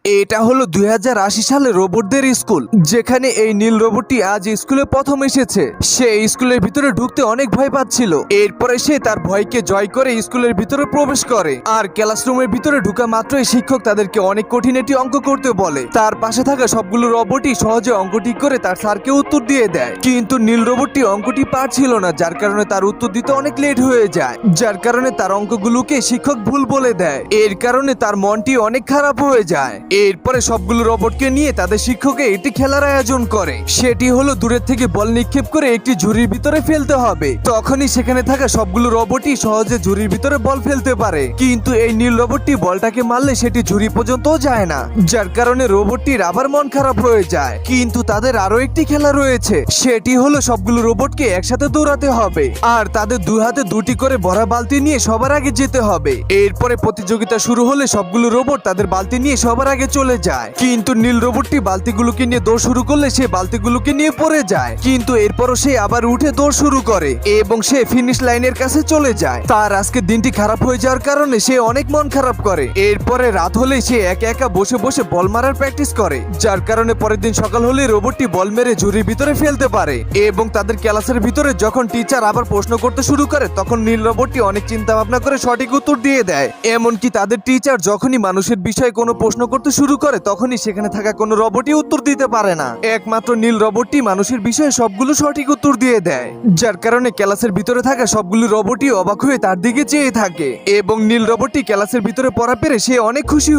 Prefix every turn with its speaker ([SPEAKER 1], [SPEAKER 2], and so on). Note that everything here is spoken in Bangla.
[SPEAKER 1] এটা হলো 2080 সালে রোবটদের স্কুল, যেখানে এই নীল রোবটটি আজ স্কুলে প্রথম এসেছে। সে স্কুলের ভিতরে ঢুকতে অনেক ভয় পাচ্ছিল। এরপরে সে তার ভয়কে জয় করে স্কুলের ভিতরে প্রবেশ করে। আর ক্লাসরুমের ভিতরে ঢুকা মাত্রই শিক্ষক তাদেরকে অনেক কঠিন একটি অঙ্ক করতে বলে। তার পাশে থাকা সবগুলো রোবটই সহজে অঙ্কটি করে তার স্যারকে উত্তর দিয়ে দেয়, কিন্তু নীল রোবটটি অঙ্কটি পারছিল না, যার কারণে তার উত্তর দিতে অনেক লেট হয়ে যায়, যার কারণে তার অঙ্কগুলোকে শিক্ষক ভুল বলে দেয়। এর কারণে তার মনটি অনেক খারাপ হয়ে যায়। এরপরে সবগুলো রোবটকে নিয়ে তাদের শিক্ষক একটি খেলার আয়োজন করে। সেটি হলো দূরের থেকে বল নিক্ষেপ করে একটি ঝুড়ির ভিতরে ফেলতে হবে। তখনই সেখানে থাকা সবগুলো রোবটই সহজে ঝুড়ির ভিতরে বল ফেলতে পারে, কিন্তু এই নীল রোবটটি বলটাকে মারলে সেটি ঝুড়ি পর্যন্ত যায় না, যার কারণে রোবটটির আবার মন খারাপ হয়ে যায়। কিন্তু তাদের আরো একটি খেলা রয়েছে, সেটি হলো সবগুলো রোবটকে একসাথে দৌড়াতে হবে আর তাদের দুই হাতে দুটি করে ভরা বালতি নিয়ে সবার আগে যেতে হবে। এরপরে প্রতিযোগিতা শুরু হলে সবগুলো রোবট তাদের বালতি নিয়ে সবার আগে চলে যায়, কিন্তু নীল রোবটটি বালতিগুলোকে নিয়ে দৌড় শুরু করলে সে বালতিগুলোকে নিয়ে পড়ে যায়। কিন্তু এরপরও সে আবার উঠে দৌড় শুরু করে এবং সে ফিনিশ লাইনের কাছে চলে যায়। তার আজকে দিনটি খারাপ হয়ে যাওয়ার কারণে সে অনেক মন খারাপ করে। এরপরে রাত হলে সে একা একা বসে বসে বল মারার প্র্যাকটিস করে, যার কারণে পরের দিন সকাল হলে রোবটটি বল মেরে ঝুড়ির ভিতরে ফেলতে পারে। এবং তাদের ক্লাসের ভিতরে যখন টিচার আবার প্রশ্ন করতে শুরু করে, তখন নীল রোবটটি অনেক চিন্তা ভাবনা করে সঠিক উত্তর দিয়ে দেয়। এমনকি তাদের টিচার যখনই মানুষের বিষয়ে কোনো প্রশ্ন করতে শুরু করে, তখনই সেখানে থাকা কোনো রোবটই উত্তর দিতে পারে না। একমাত্র নীল রোবটটি মানুষের বিষয়ে সবগুলো সঠিক উত্তর দিয়ে দেয়, যার কারণে ক্লাসের ভিতরে থাকা সবগুলো রোবটই অবাক হয়ে তার দিকে চেয়ে থাকে। এবং নীল রোবটটি ক্লাসের ভিতরে পড়া পেরে সে অনেক খুশি